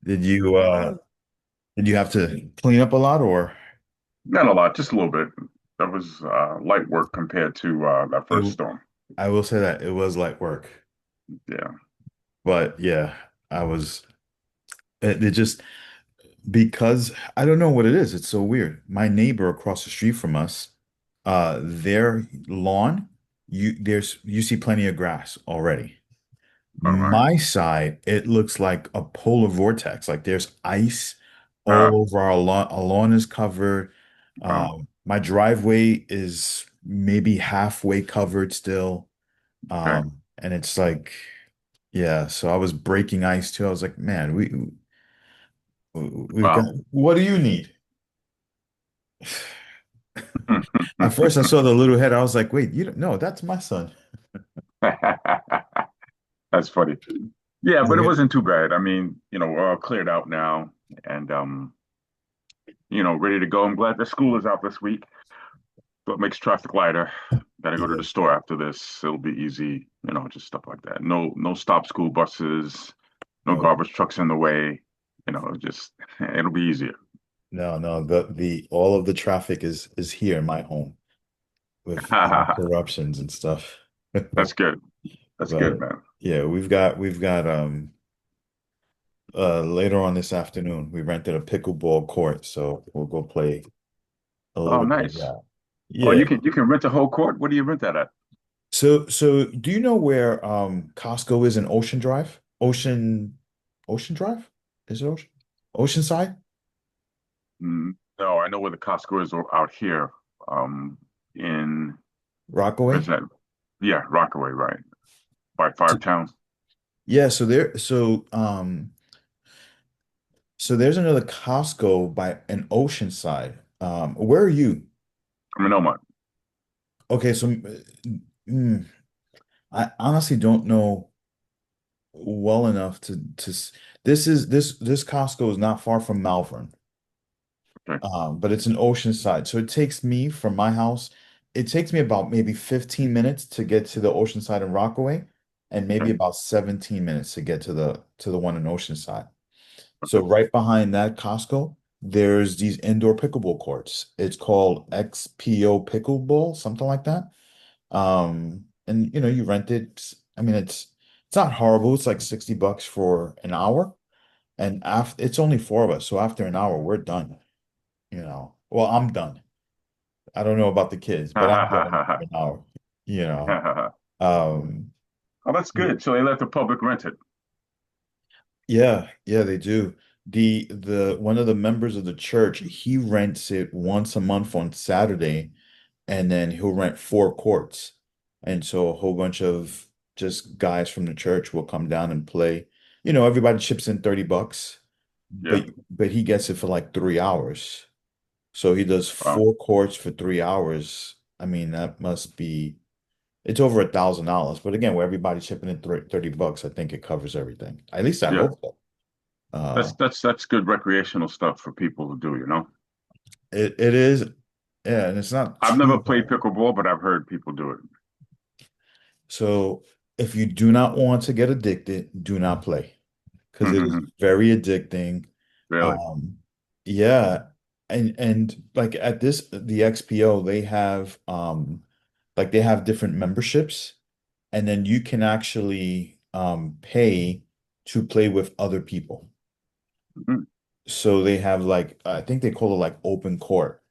Did you have to clean up a lot or Not a lot, just a little bit. That was light work compared to that first it, storm. I will say that it was light work. Yeah. But yeah, I was it just because I don't know what it is. It's so weird. My neighbor across the street from us, their lawn, you see plenty of grass already. All right. My side, it looks like a polar vortex. Like there's ice Uh, all over our lawn. Our lawn is covered. wow. My driveway is maybe halfway covered still. Okay. And it's like, yeah, so I was breaking ice too. I was like, man, we've got, Wow. what do you need? At first I saw the little head. I was like, wait, you don't, no, that's my son. That's funny. Yeah, but it Okay. wasn't too bad. I mean, we're all cleared out now and ready to go. I'm glad the school is out this week. So it makes traffic lighter. Gotta go to Yeah. the store after this. It'll be easy, just stuff like that. No stop school buses, no No, garbage trucks in the way. Just it'll be easier. no, the all of the traffic is here in my home with interruptions and stuff. That's good. That's good, But man. yeah, we've got later on this afternoon we rented a pickleball court, so we'll go play a Oh, little bit of nice. that. Oh, Yeah. you can rent a whole court. What do you rent that at? So do you know where Costco is in Ocean Drive? Ocean Drive? Is it Ocean? Oceanside? No, I know where the Costco is out here. In where's Rockaway? that? Yeah, Rockaway, right? By Five Towns. Yeah, so there's another Costco by an Oceanside. Where are you? I mean, no much. Okay, so mm, I honestly don't know well enough this Costco is not far from Malvern. Okay, But it's an Oceanside. So it takes me from my house, it takes me about maybe 15 minutes to get to the Oceanside in Rockaway, and maybe okay, about 17 minutes to get to the one in Oceanside. So okay. right behind that Costco, there's these indoor pickleball courts. It's called XPO Pickleball, something like that. And you rent it. I mean, it's not horrible. It's like $60 for an hour. And after it's only four of us. So after an hour, we're done. Well, I'm done. I don't know about the kids, but I'm done after an hour, you know. Um, Oh, that's yeah, good. So they let the public rent it. yeah, they do. The one of the members of the church, he rents it once a month on Saturday, and then he'll rent four courts. And so a whole bunch of just guys from the church will come down and play. Everybody chips in $30, Yeah. but he gets it for like 3 hours. So he does Wow. four courts for 3 hours. I mean, that must be it's over $1,000. But again, with everybody chipping in $30, I think it covers everything. At least I Yeah. hope so. That's Uh, that's that's good recreational stuff for people to do. it is, yeah, and it's not I've never too played hard. pickleball, but I've heard people do it. So if you do not want to get addicted, do not play because it is Hmm. very addicting. Really? Um, yeah, and like at the XPO, they have different memberships, and then you can actually pay to play with other people. Mhm. So they have like I think they call it like open court.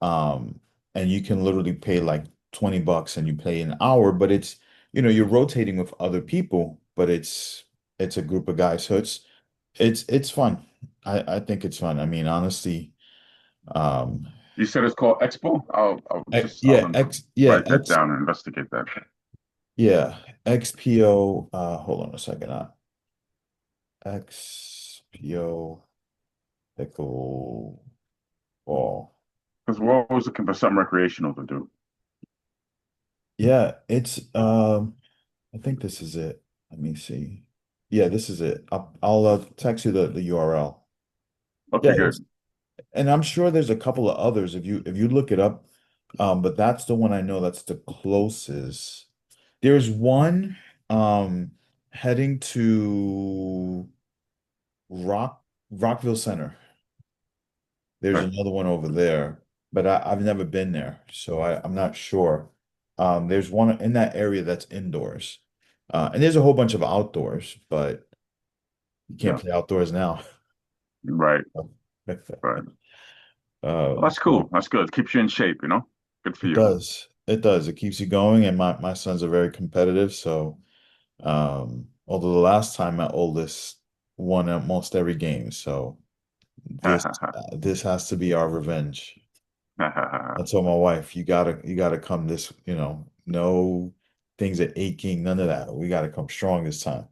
And you can literally pay like $20 and you play an hour, but you're rotating with other people, but it's a group of guys. So it's fun. I think it's fun. I mean, honestly, um You said it's called Expo? I'll yeah, write that down and investigate that. yeah, XPO, hold on a second. XPO pickleball. Because we're always looking for something recreational to do. Yeah, it's I think this is it. Let me see. Yeah, this is it. I'll text you the URL. Yeah, Okay, it's good. and I'm sure there's a couple of others if you look it up. But that's the one I know that's the closest. There's one heading to Rock. Rockville Center. There's Okay. another one over there, but I've never been there, so I'm not sure. There's one in that area that's indoors, and there's a whole bunch of outdoors, but you can't Yeah. play outdoors now. Right. Right. Well, that's So cool. That's good. Keeps you in shape, you know? Good for it you. does. It does. It keeps you going, and my sons are very competitive. So, although the last time my oldest won almost every game, so this this has to be our revenge. I told my wife, you gotta come this, no things are aching, none of that. We gotta come strong this time.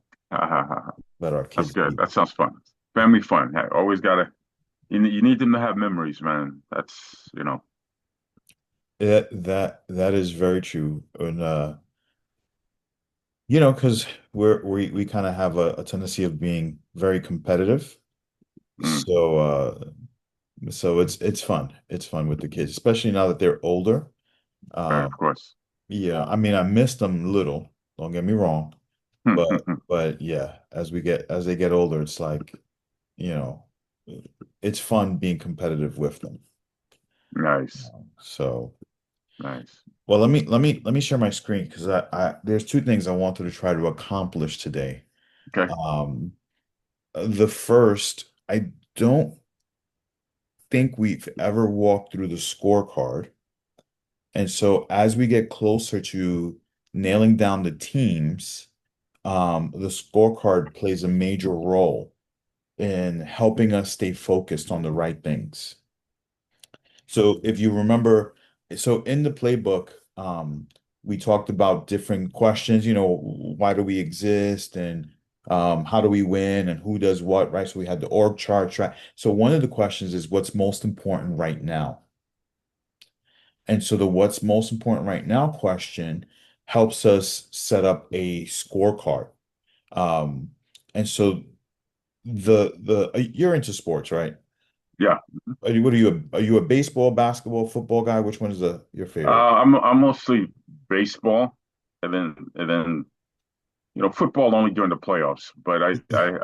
Let our That's kids good. beat. That sounds fun. Family fun. Hey, always gotta, you need them to have memories, man. That's, That is very true. And because we kind of have a tendency of being very competitive. mm, So it's fun. It's fun with the kids, especially now that they're older. right, Uh of course. yeah, I mean I missed them a little, don't get me wrong. But yeah, as they get older, it's like, you know, it's fun being competitive with them. Nice. So Nice. well, let me share my screen because I there's two things I wanted to try to accomplish today. Okay. Um, the first, I don't think we've ever walked through the scorecard. And so as we get closer to nailing down the teams, the scorecard plays a major role in helping us stay focused on the right things. So if you remember, so in the playbook, we talked about different questions, why do we exist and how do we win and who does what, right? So we had the org chart, right? So one of the questions is what's most important right now? And so the what's most important right now question helps us set up a scorecard. Um, and so you're into sports, right? Yeah. What are you a baseball, basketball, football guy? Which one is your favorite? I'm mostly baseball and then football only during the playoffs, but I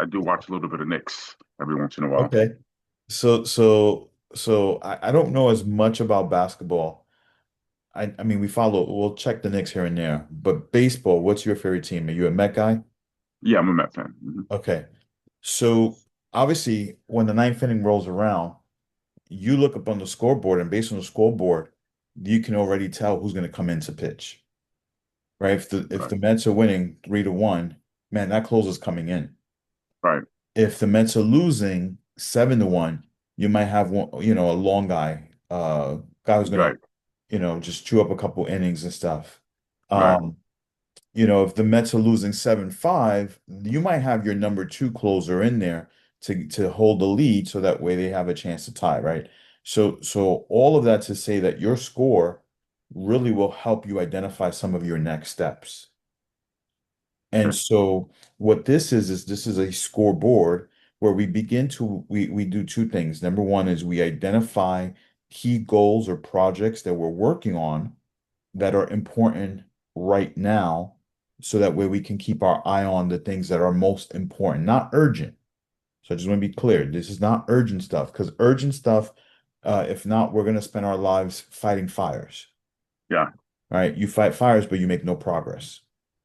do watch a little bit of Knicks every once in a while. Okay. So I don't know as much about basketball. I mean we'll check the Knicks here and there, but baseball, what's your favorite team? Are you a Met guy? Yeah, I'm a Met fan. Okay. So obviously when the ninth inning rolls around, you look up on the scoreboard and based on the scoreboard, you can already tell who's going to come in to pitch, right? If Right. the Mets are winning 3-1, man, that closer's coming in. Right. If the Mets are losing 7-1, you might have one, a long guy who's gonna, Right. just chew up a couple innings and stuff. Right. Um, if the Mets are losing 7-5, you might have your number two closer in there to hold the lead so that way they have a chance to tie, right? So all of that to say that your score really will help you identify some of your next steps. And Okay. so what this is this is a scoreboard where we do two things. Number one is we identify key goals or projects that we're working on that are important right now, so that way we can keep our eye on the things that are most important, not urgent. So I just want to be clear, this is not urgent stuff, because urgent stuff, if not, we're going to spend our lives fighting fires, Yeah. right? You fight fires, but you make no progress.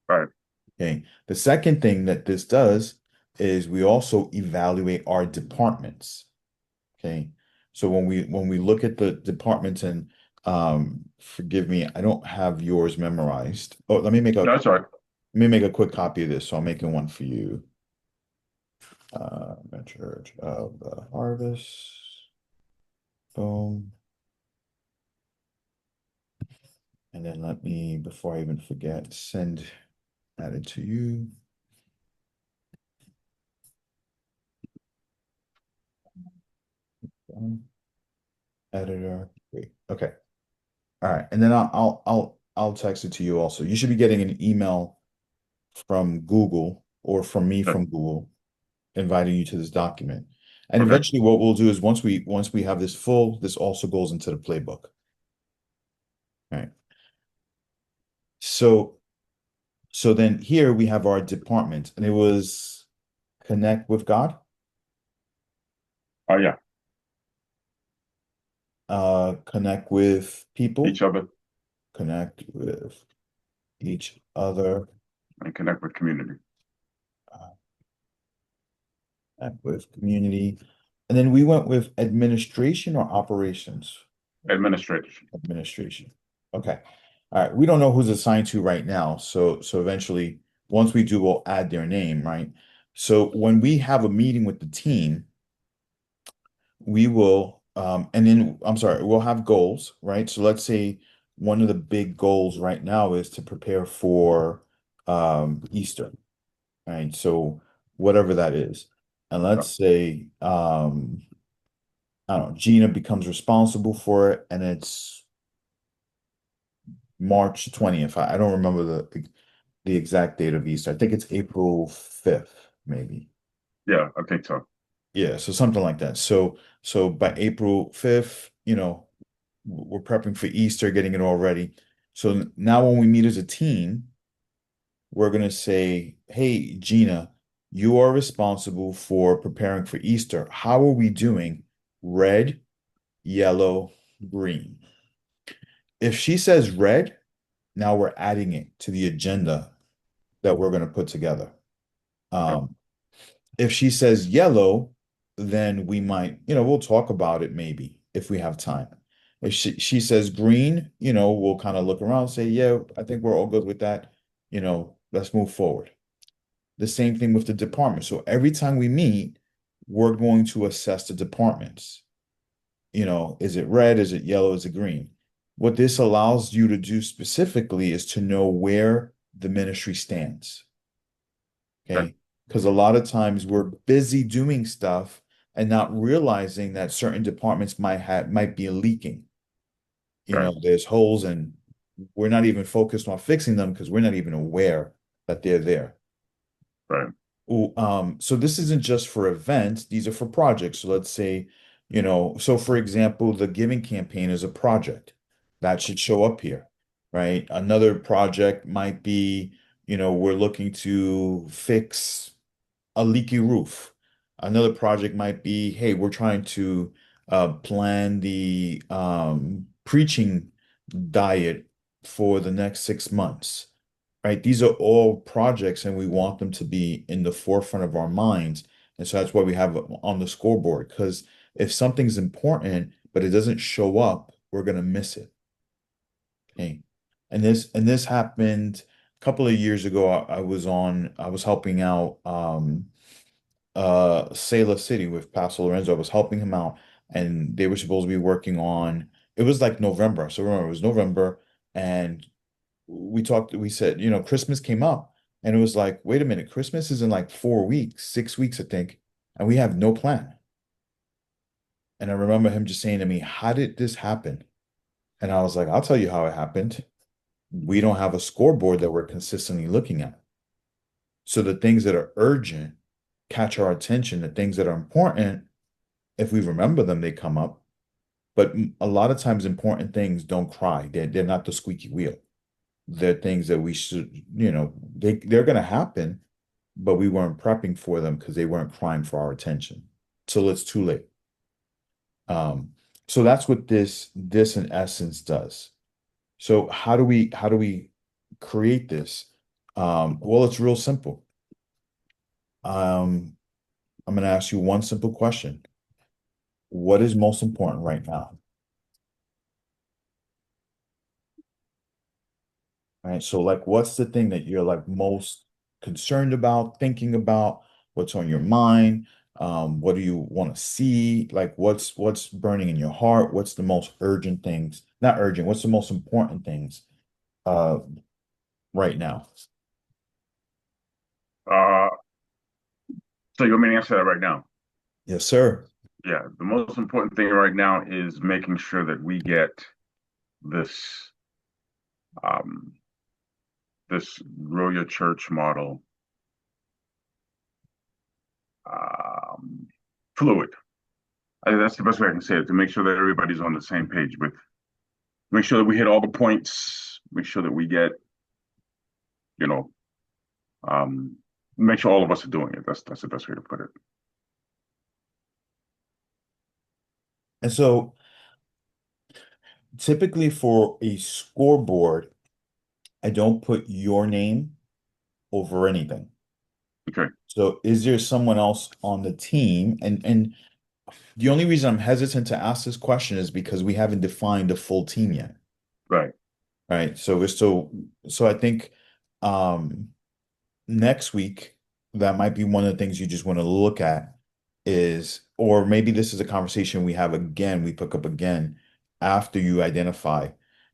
Right. Okay. The second thing that this does is we also evaluate our departments. Okay. So when we look at the departments and forgive me, I don't have yours memorized. Oh, No, that's all right. let me make a quick copy of this. So I'm making one for you. Church of the Harvest. Boom. And then let me, before I even forget, send that it to you. Editor. Wait. Okay. All right. And then I'll text it to you also. You should be getting an email from Google or from me Okay. from Google inviting you to this document. And Okay. eventually what we'll do is once we have this full, this also goes into the playbook. All right. So then here we have our department and it was connect with God. Oh yeah, Connect with each people, other connect with each other, and connect with community. uh, connect with community. And then we went with administration or operations? Administration. Administration. Okay. All right. We don't know who's assigned to right now. So eventually, once we do, we'll add their name, right? So when we have a meeting with the team, we will, and then I'm sorry, we'll have goals, right? So let's say one of the big goals right now is to prepare for Easter, right? So whatever that is. And Yeah. let's say I don't know, Gina becomes responsible for it and it's March 20th. I don't remember the exact date of Easter. I think it's April 5th, maybe. Yeah, I think so. Yeah, so something like that. So by April 5th, we're prepping for Easter, getting it all ready. So now when we meet as a team, we're gonna say, "Hey, Gina, you are responsible for preparing for Easter. How are we doing? Red, yellow, green." If she says red, now we're adding it to the agenda that we're gonna put together. Yeah, Um, if she says yellow, then we might, we'll talk about it maybe if we have time. If she says green, we'll kind of look around and say, yeah, I think we're all good with that. Let's move forward. The same thing with the department. So every time we meet, we're going to assess the departments. Is it red? Is it yellow? Is it green? What this allows you to do specifically is to know where the ministry stands. okay, Okay. Because a lot of times we're busy doing stuff and not realizing that certain departments might be leaking. right, There's holes and we're not even focused on fixing them because we're not even aware that they're there. right, So this isn't just for events, these are for projects. So let's say, so for example, the giving campaign is a project that should show up here, right? Another project might be, we're looking to fix a leaky roof. Another project might be, hey, we're trying to plan the preaching diet for the next 6 months, right? These are all projects, and we want them to be in the forefront of our minds. And so that's why we have it on the scoreboard, because if something's important, but it doesn't show up, we're going to miss it. Okay. And this happened a couple of years ago. I was helping out Sela City with Pastor Lorenzo. I was helping him out and they were supposed to be working on it was like November. So remember, it was November and we said, Christmas came up and it was like, wait a minute, Christmas is in like 4 weeks, 6 weeks, I think, and we have no plan. And I remember him just saying to me, how did this happen? And I was like, I'll tell you how it happened. We don't have a scoreboard that we're consistently looking at. So the things that are urgent catch our attention. The things that are important, if we remember them, they come up. But a lot of times, important things don't cry. They're not the squeaky wheel. They're things that we should, they're going to happen, but we weren't prepping for them because they weren't crying for our attention. So it's too late. Um, so that's what this in essence does. So how do we create this? Well, it's real simple. Um, I'm going to ask you one simple question. What is most important right now? Right. So like what's the thing that you're like most concerned about, thinking about, what's on your mind? What do you want to see? Like what's burning in your heart? What's the most urgent things? Not urgent, what's the most important things uh right now? uh, so you want me to answer that right now? Yes, sir. Yeah, the most important thing right now is making sure that we get this um, this grow your church model um, fluid. I think that's the best way I can say it, to make sure that everybody's on the same page with, make sure that we hit all the points, make sure that we get, you know, um, make sure all of us are doing it. That's the best way to put it. And so typically for a scoreboard, I don't put your name over anything. Okay, So is there someone else on the team? And the only reason I'm hesitant to ask this question is because we haven't defined a full team yet. right. Right. So we're still so I think um next week that might be one of the things you just want to look at is, or maybe this is a conversation we have again, we pick up again after you identify.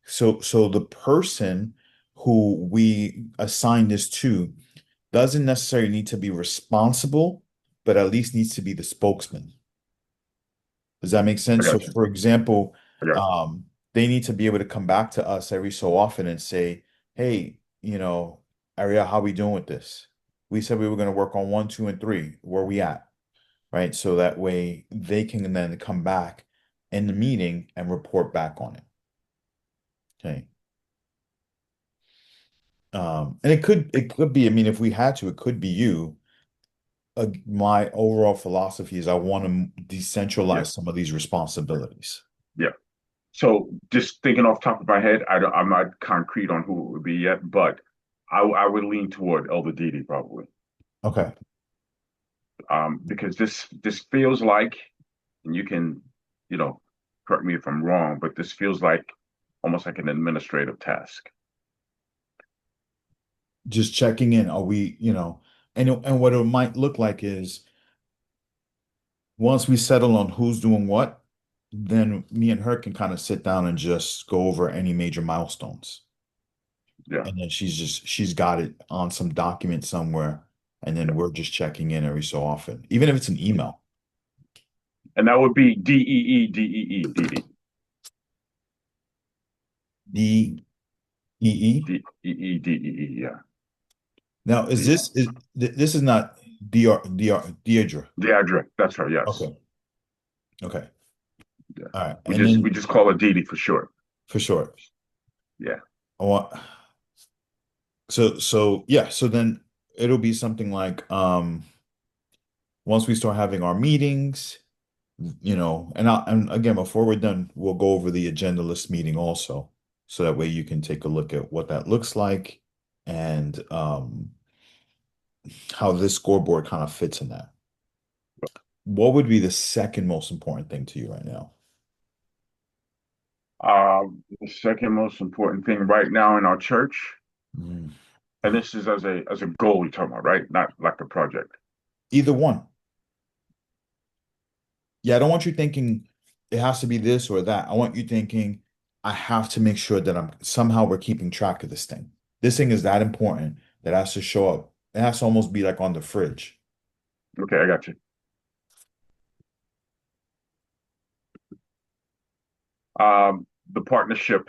So the person who we assign this to doesn't necessarily need to be responsible, but at least needs to be the spokesman. Does that make I sense? So, got you. for example, I got you. they need to be able to come back to us every so often and say, "Hey, Ariel, how we doing with this? We said we were going to work on one, two, and three. Where we at?" Right? So that way they can then come back in the meeting and report back on it. Okay. And it could be, I mean, if we had to, it could be you. My overall philosophy is I want to Yeah, decentralize some of these responsibilities. yeah. So just thinking off the top of my head, I'm not concrete on who it would be yet, but I would lean toward Elder Didi probably, Okay. because this feels like, and you can, you know, correct me if I'm wrong, but this feels like almost like an administrative task. Just checking in. Are we, and what it might look like is once we settle on who's doing what, then me and her can kind of sit down and just go over any major milestones. Yeah, And then she's got it on some document somewhere, and then yeah. we're just checking in every so often, even if it's an email. And that would be DEEDEE. DEE. DEEDEE, yeah. Now, is D this is this is not Deirdre? Deidre, that's her, yes. Okay. Okay. Yeah. All right. We And just we then just call her Didi for short. for sure. Yeah. I want yeah, so then it'll be something like once we start having our meetings, and again before we're done, we'll go over the agenda list meeting also. So that way you can take a look at what that looks like and how this scoreboard kind of fits in that. What would be the second most important thing to you right now? The second most important thing right now in our church, Mm. and this is as a goal you're talking about, right? Not like a project. Either one. Yeah, I don't want you thinking it has to be this or that. I want you thinking I have to make sure that I'm somehow we're keeping track of this thing. This thing is that important that has to show up. It has to almost be like on the fridge. Okay, I got you. The partnership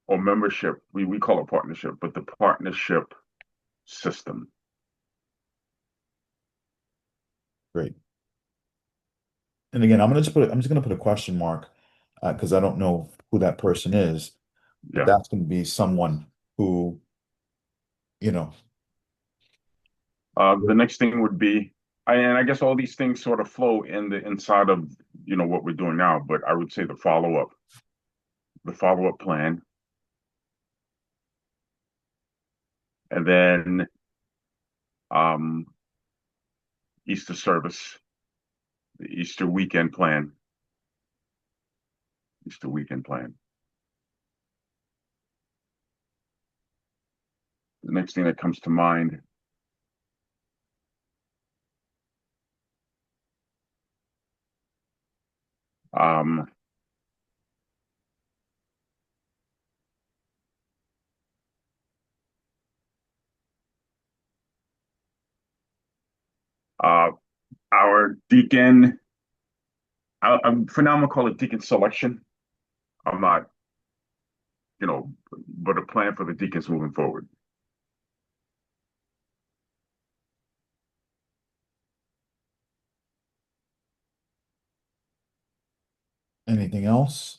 or membership, we call it partnership, but the partnership system. Great. And again, I'm just gonna put a question mark because I don't know who that person is, but Yeah. that's gonna be someone who, you know, The next thing would be, and I guess all these things sort of flow in the inside of what we're doing now, but I would say the follow-up plan, and then um, Easter service, the Easter weekend plan. The next thing that comes to mind, um, uh, our deacon. For now, I'm gonna call it deacon selection. I'm not, but a plan for the deacons moving forward. anything else?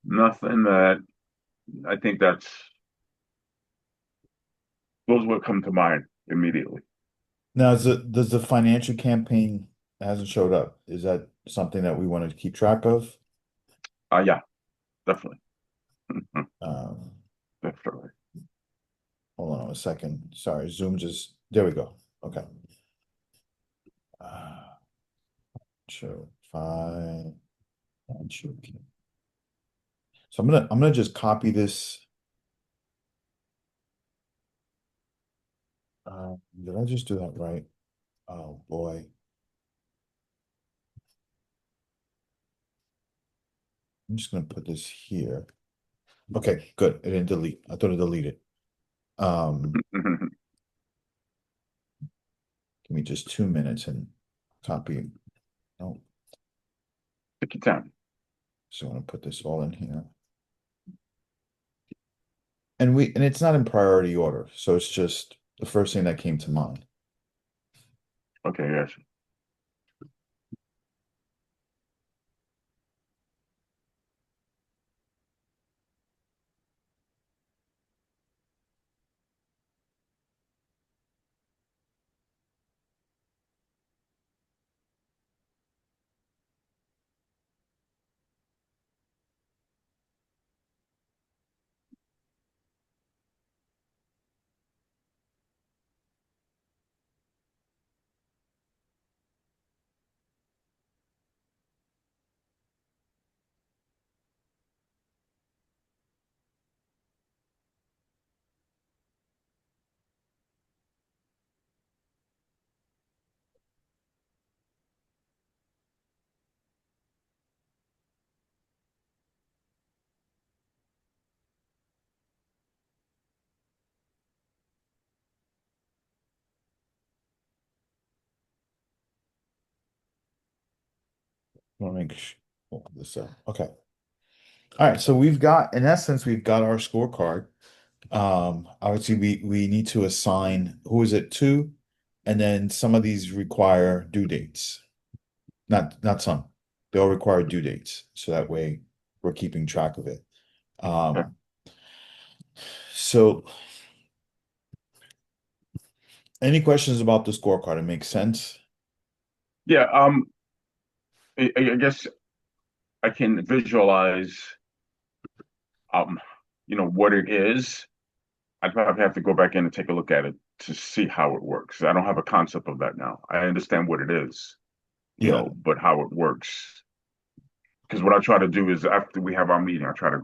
Nothing that I think those would come to mind immediately. Now, does the financial campaign hasn't showed up? Is that something that we want to keep track of? Yeah, definitely. Mhm. Um, Definitely. hold on a second. Sorry, Zoom just, there we go. Okay. Uh, sure. Fine. Financial So I'm gonna just copy this. Did I just do that right? Oh boy. I'm just gonna put this here. Okay, good. It didn't delete. I thought it deleted. Mhm. Give me just 2 minutes and copy. No, Take your time. so I'm gonna put this all in here. And it's not in priority order, so it's just the first thing that came to mind. Okay, yes. I want to make sure this up. Okay. All right. So we've got, in essence, we've got our scorecard. Obviously we need to assign who is it to, and then some of these require due dates. Not some. They all require due dates. So that way we're keeping track of it. Okay. Um, so any questions about the scorecard? It makes sense. Yeah, I guess I can visualize um, what it is. I'd probably have to go back in and take a look at it to see how it works. I don't have a concept of that now. I understand what it is, Yeah. but how it works. Because what I try to do is after we have our meeting, I try to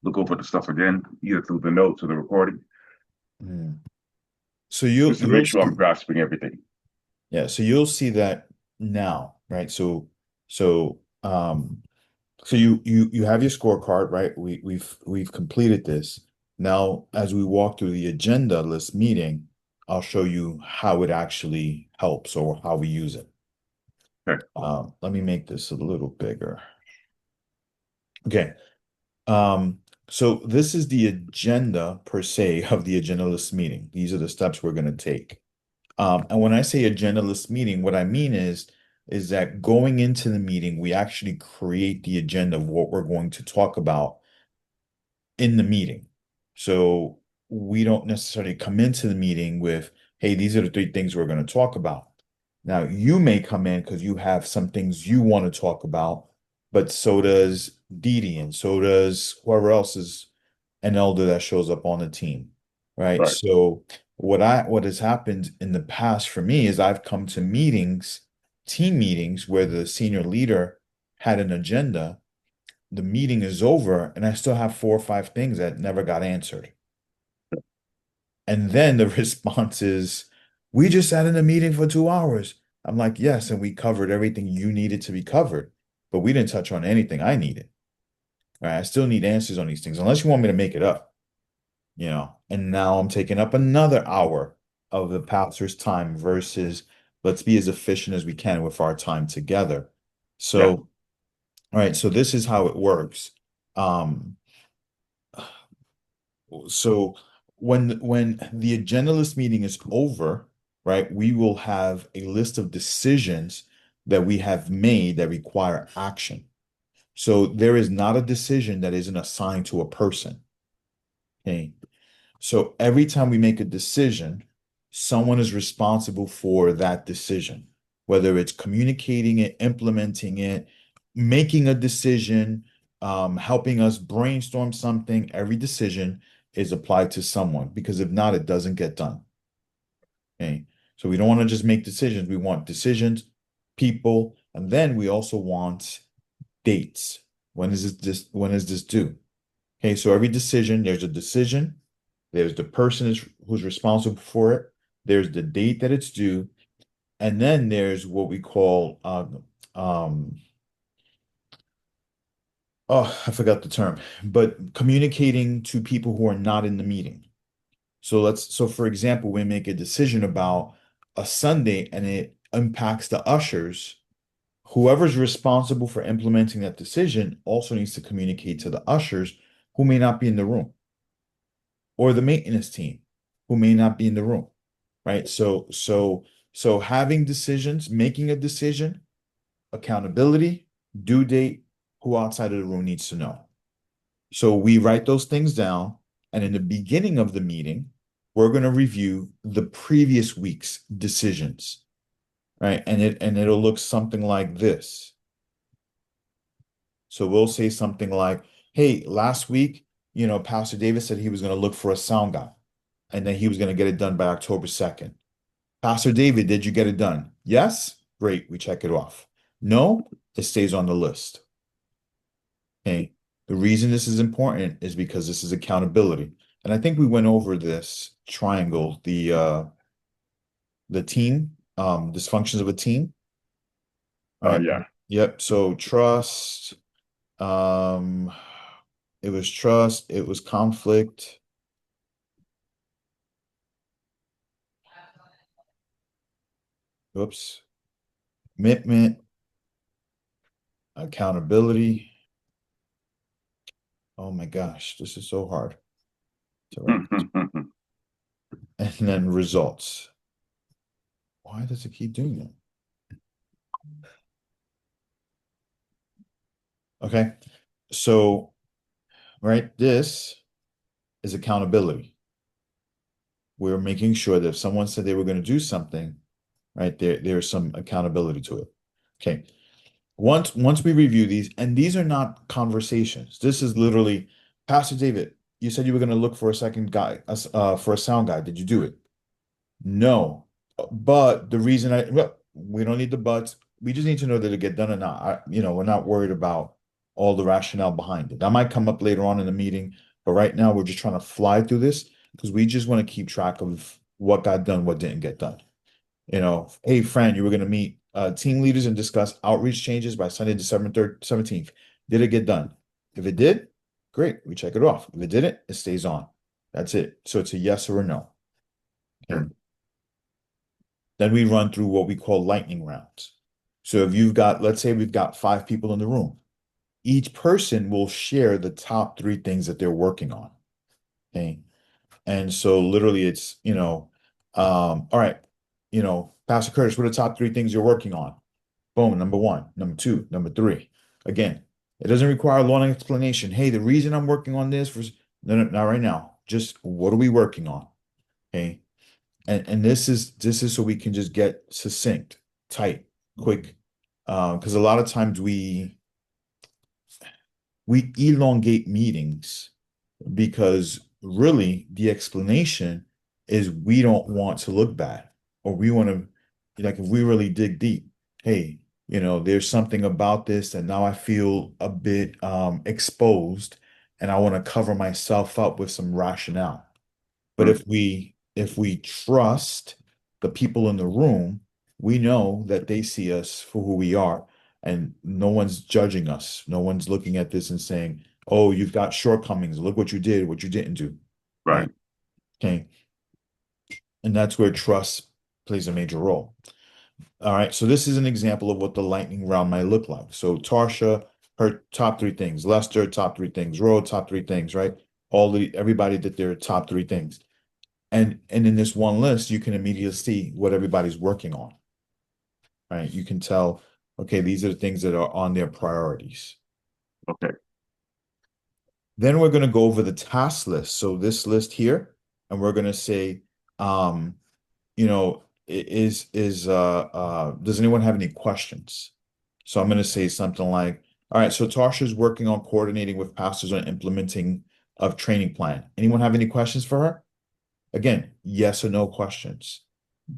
look over the stuff again, either through the notes or the recording, Mm. So you'll just to make you'll sure I'm see, grasping everything. yeah, so you'll see that now, right? So you have your scorecard, right? We've completed this. Now, as we walk through the agenda list meeting, I'll show you how it actually helps or how we use it. Okay. Let me make this a little bigger. Okay. Um, so this is the agenda per se of the agenda list meeting. These are the steps we're going to take. And when I say agenda list meeting, what I mean is that going into the meeting, we actually create the agenda of what we're going to talk about in the meeting. So we don't necessarily come into the meeting with, hey, these are the three things we're going to talk about. Now, you may come in because you have some things you want to talk about, but so does Didi, and so does whoever else is an elder that shows up on the team, right? Right. So what has happened in the past for me is I've come to meetings, team meetings, where the senior leader had an agenda, the meeting is over, and I still have 4 or 5 things that never got answered. And then the response is, we just sat in a meeting for 2 hours. I'm like, yes, and we covered everything you needed to be covered, but we didn't touch on anything I needed. Right? I still need answers on these things, unless you want me to make it up, And now I'm taking up another hour of the pastor's time versus let's be as efficient as we can with our time together. Yeah. So, all right, so this is how it works. Um, So when the agenda list meeting is over, right, we will have a list of decisions that we have made that require action. So there is not a decision that isn't assigned to a person. Okay. So every time we make a decision, someone is responsible for that decision, whether it's communicating it, implementing it, making a decision, helping us brainstorm something. Every decision is applied to someone because if not, it doesn't get done. Okay. So we don't want to just make decisions. We want decisions, people, and then we also want dates. When is this due? Okay, so every decision, there's a decision, there's the person who's responsible for it, there's the date that it's due, and then there's what we call um oh, I forgot the term, but communicating to people who are not in the meeting. So for example, we make a decision about a Sunday and it impacts the ushers. Whoever's responsible for implementing that decision also needs to communicate to the ushers who may not be in the room or the maintenance team who may not be in the room, right? So having decisions, making a decision, accountability, due date, who outside of the room needs to know. So we write those things down, and in the beginning of the meeting, we're going to review the previous week's decisions, right? And it'll look something like this. So we'll say something like, "Hey, last week, Pastor David said he was going to look for a sound guy, and then he was going to get it done by October 2nd. Pastor David, did you get it done? Yes? Great, we check it off. No, it stays on the list." Okay. The reason this is important is because this is accountability. And I think we went over this triangle, the team, dysfunctions of a team, right? Yeah. Yep. So trust, um, it was trust, it was conflict, whoops, commitment, accountability. Oh my gosh, this is so hard to write. And then results. Why does it keep doing that? Okay. So, right, this is accountability. We're making sure that if someone said they were going to do something, right, there's some accountability to it. Okay. Once we review these, and these are not conversations. This is literally, Pastor David, you said you were going to look for a second guy, for a sound guy. Did you do it? No. But the reason well, we don't need the buts. We just need to know that it get done or not. We're not worried about all the rationale behind it. That might come up later on in the meeting, but right now we're just trying to fly through this because we just want to keep track of what got done, what didn't get done. Hey, friend, you were going to meet team leaders and discuss outreach changes by Sunday, December 3rd, 17th. Did it get done? If it did, great. We check it off. If it didn't, it stays on. That's it. So it's a yes or a no. And then we run through what we call lightning rounds. So if let's say we've got 5 people in the room, each person will share the top 3 things that they're working on. Okay. And so literally it's, all right, Pastor Curtis, what are the top 3 things you're working on? Boom, number one, number two, number three. Again, it doesn't require a long explanation. Hey, the reason I'm working on this for no, no, not right now. Just what are we working on? Okay. And this is so we can just get succinct, tight, quick. Because a lot of times we elongate meetings because really the explanation is we don't want to look bad or we want to like if we really dig deep, hey, there's something about this that now I feel a bit exposed and I want to cover myself up with some rationale. But if we trust the people in the room, we know that they see us for who we are, and no one's judging us. No one's looking at this and saying, "Oh, you've got shortcomings. Look what you did, what you didn't do." Right. Right? Okay. And that's where trust plays a major role. All right. So this is an example of what the lightning round might look like. So Tarsha, her top 3 things. Lester, top 3 things. Ro, top 3 things. Right? Everybody did their top 3 things. And in this one list, you can immediately see what everybody's working on, right? You can tell, okay, these are the things that are on their priorities. Okay. Then we're going to go over the task list. So this list here, and we're going to say, um, does anyone have any questions? So I'm going to say something like, all right, so Tarsha's working on coordinating with pastors on implementing of training plan. Anyone have any questions for her? Again, yes or no questions.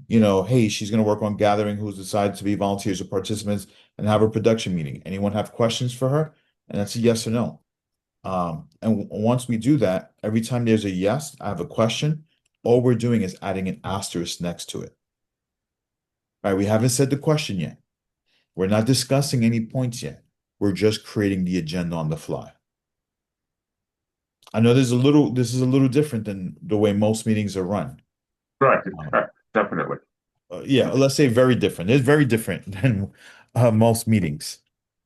Hey, she's going to work on gathering who's decided to be volunteers or participants and have a production meeting. Anyone have questions for her? And that's a yes or no. And once we do that, every time there's a yes, I have a question. All we're doing is adding an asterisk next to it. All right, we haven't said the question yet. We're not discussing any points yet. We're just creating the agenda on the fly. I know this is a little different than the way most meetings are run. Right, Um, right, definitely. yeah, let's say very different. It's very different than most meetings.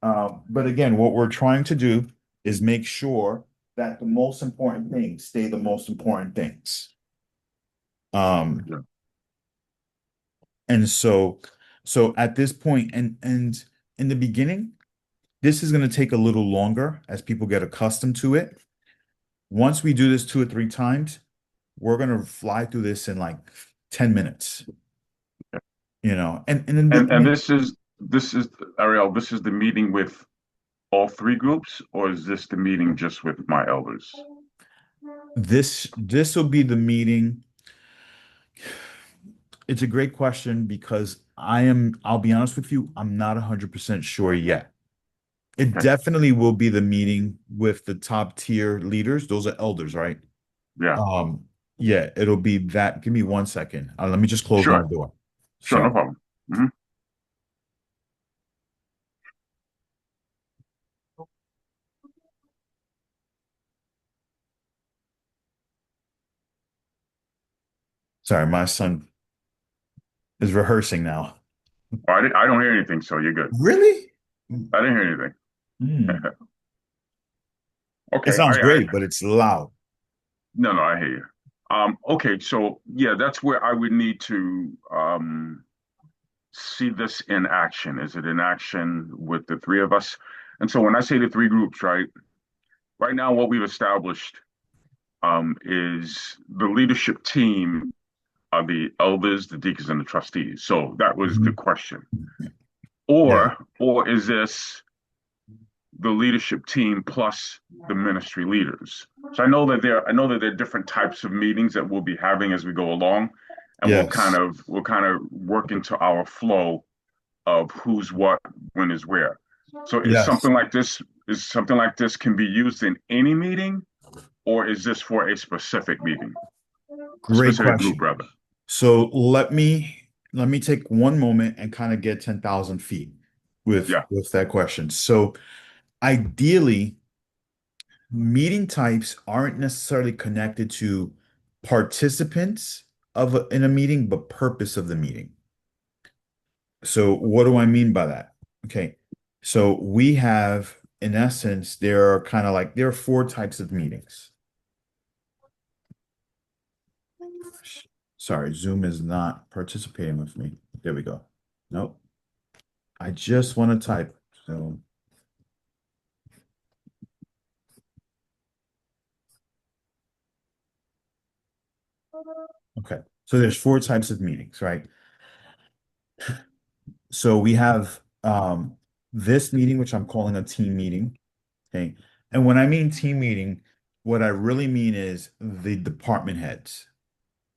But again, what we're trying to do is make sure that the most important things stay the most important things. Um, Yeah. and so at this point, and in the beginning, this is going to take a little longer as people get accustomed to it. Once we do this 2 or 3 times, we're going to fly through this in like 10 minutes, and then And this is Ariel, this is the meeting with all three groups, or is this the meeting just with my elders? this will be the meeting. It's a great question because I'll be honest with you, I'm not 100% sure yet. It Okay. definitely will be the meeting with the top tier leaders. Those are elders, right? Yeah. Um, yeah, it'll be that. Give me 1 second. Let me just close my Sure. door. Sure. No So, problem. Hmm. sorry, my son is rehearsing now. I don't hear anything, so you're good. Really? I didn't hear anything. Hmm. It Okay. sounds great, but it's loud. No, no, I hear you. Okay. So yeah, that's where I would need to see this in action. Is it in action with the three of us? And so when I say the three groups, right? Right now, what we've established is the leadership team are the elders, the deacons, and the trustees. So that was the Mhm. question. Yeah. Or is this the leadership team plus the ministry leaders? So I know that there are different types of meetings that we'll be having as we go along, and Yes. we'll kind of work into our flow of who's what, when is where. So Yes. is something like this can be used in any meeting, or is this for a specific meeting, a Great specific group question. rather? So let me take one moment and kind of get 10,000 feet with Yeah, that question. So ideally, meeting types aren't necessarily connected to participants in a meeting, but purpose of the meeting. So what do I mean by that? Okay. So we have, in essence, there are 4 types of meetings. Sorry, Zoom is not participating with me. There we go. Nope. I just want to type. So, okay. So there's 4 types of meetings, right? So we have this meeting, which I'm calling a team meeting. Okay. And when I mean team meeting, what I really mean is the department heads.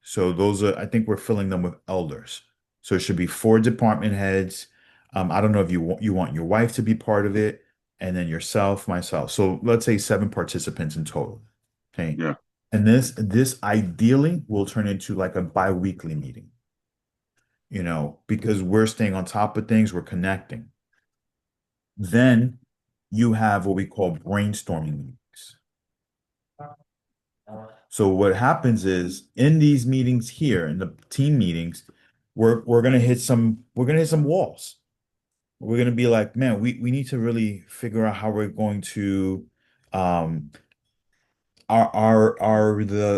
So those are, I think we're filling them with elders. So it should be 4 department heads. I don't know if you want your wife to be part of it, and then yourself, myself. So let's say 7 participants in total. Okay. yeah, And this ideally will turn into like a bi-weekly meeting, because we're staying on top of things, we're connecting. Then you have what we call brainstorming meetings. So what happens is in these meetings here, in the team meetings, we're gonna hit some walls. We're gonna be like, man, we need to really figure out how we're going to um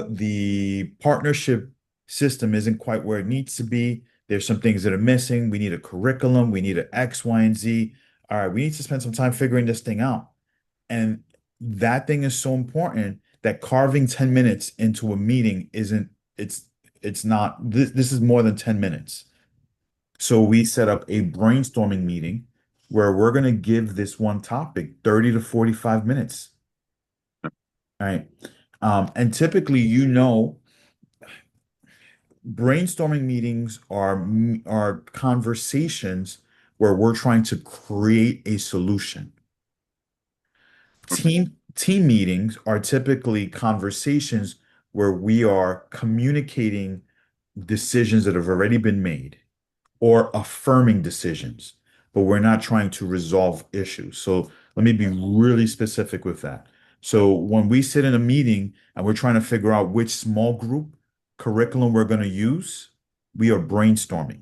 the partnership system isn't quite where it needs to be. There's some things that are missing. We need a curriculum, we need an X, Y, and Z. All right, we need to spend some time figuring this thing out. And that thing is so important that carving 10 minutes into a meeting isn't it's It's not this is more than 10 minutes. So we set up a brainstorming meeting where we're going to give this one topic 30 to 45 minutes. All right. And typically, brainstorming meetings are conversations where we're trying to create a solution. Okay. Team meetings are typically conversations where we are communicating decisions that have already been made or affirming decisions, but we're not trying to resolve issues. So let me be really specific with that. So when we sit in a meeting and we're trying to figure out which small group curriculum we're going to use, we are brainstorming.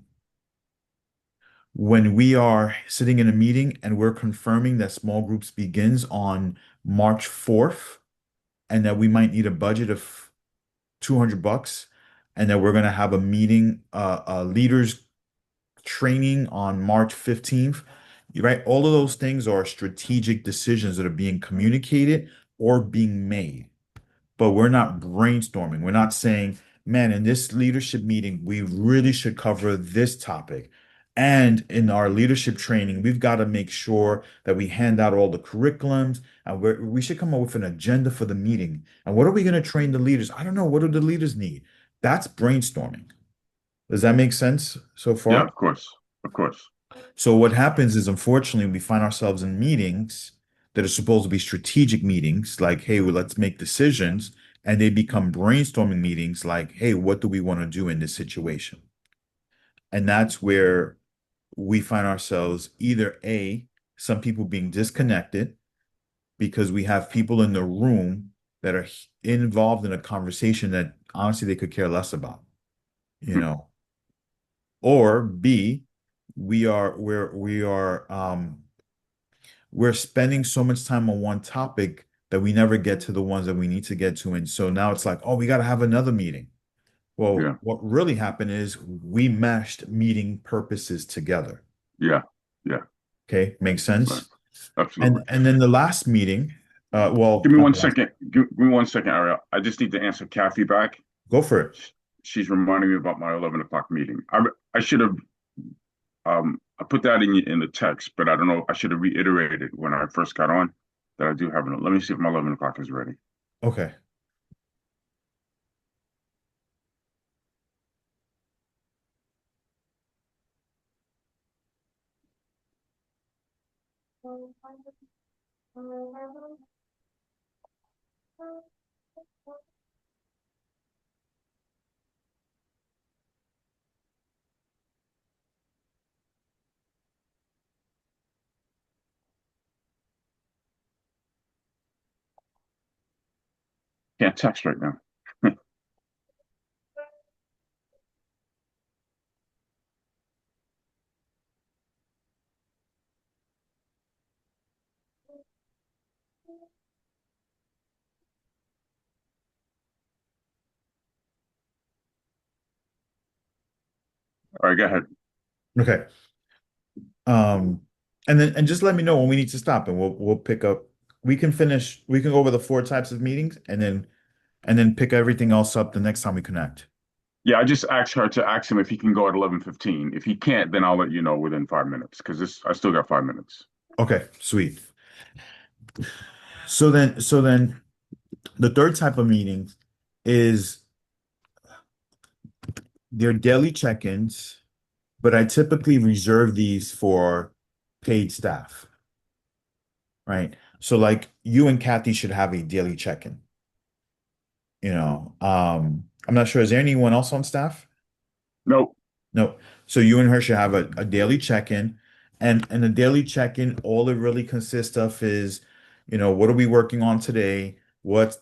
When we are sitting in a meeting and we're confirming that small groups begins on March 4th and that we might need a budget of 200 bucks and that we're going to have a meeting, leaders training on March 15th, right? All of those things are strategic decisions that are being communicated or being made, but we're not brainstorming. We're not saying, man, in this leadership meeting, we really should cover this topic. And in our leadership training, we've got to make sure that we hand out all the curriculums and we should come up with an agenda for the meeting. And what are we going to train the leaders? I don't know. What do the leaders need? That's brainstorming. Does that make sense so Yeah, far? of course. Of course. So what happens is, unfortunately, we find ourselves in meetings that are supposed to be strategic meetings, like, hey, well, let's make decisions, and they become brainstorming meetings, like, hey, what do we want to do in this situation? And that's where we find ourselves either A, some people being disconnected because we have people in the room that are involved in a conversation that honestly they could care less about, you Hmm. know, or B, we're spending so much time on one topic that we never get to the ones that we need to get to. And so now it's like, oh, we got to have another meeting. Well, Yeah. what really happened is we mashed meeting purposes together. Yeah. Yeah. Okay, makes Right. sense. Absolutely. And then the last meeting, well, Give me not one the last, second. Give me 1 second, Ariel. I just need to answer Kathy back. go for it. She's reminding me about my 11 o'clock meeting. I should have I put that in the text, but I don't know. I should have reiterated when I first got on that I do have it. Let me see if my 11 o'clock is ready. Okay. Can't text right now. All right, go ahead. Okay. Um, and just let me know when we need to stop and we'll pick up. We can go over the four types of meetings and then pick everything else up the next time we connect. Yeah, I just asked her to ask him if he can go at 11:15. If he can't, then I'll let you know within 5 minutes because this I still got 5 minutes. Okay, sweet. So then the third type of meeting is their daily check-ins, but I typically reserve these for paid staff, right? So like you and Kathy should have a daily check-in, I'm not sure, is there anyone else on staff? Nope. No. So you and her should have a daily check-in. And the daily check-in, all it really consists of is, what are we working on today? What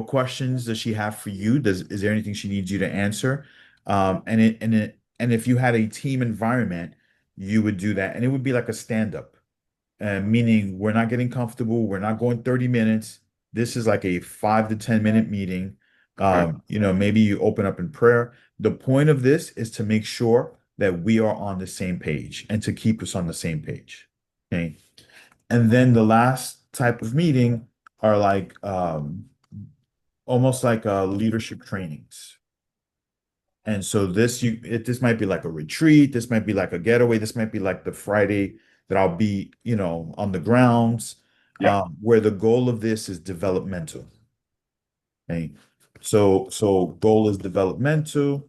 questions does she have for you? Is there anything she needs you to answer? And if you had a team environment, you would do that. And it would be like a stand-up, meaning we're not getting comfortable, we're not going 30 minutes. This is like a 5 to 10 minute meeting. Right. Maybe you open up in prayer. The point of this is to make sure that we are on the same page and to keep us on the same page. Okay. And then the last type of meeting are like almost like leadership trainings. And so this might be like a retreat, this might be like a getaway, this might be like the Friday that I'll be, on the grounds, Yep. where the goal of this is developmental. Okay. So goal is developmental.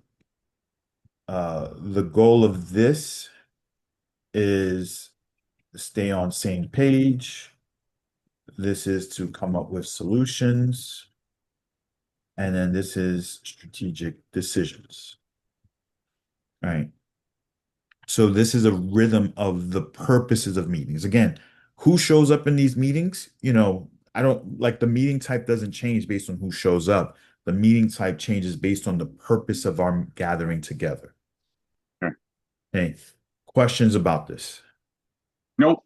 The goal of this is stay on same page. This is to come up with solutions. And then this is strategic decisions. All right. So this is a rhythm of the purposes of meetings. Again, who shows up in these meetings? I don't like the meeting type doesn't change based on who shows up. The meeting type changes based on the purpose of our gathering together. Okay. Okay. Questions about this? No,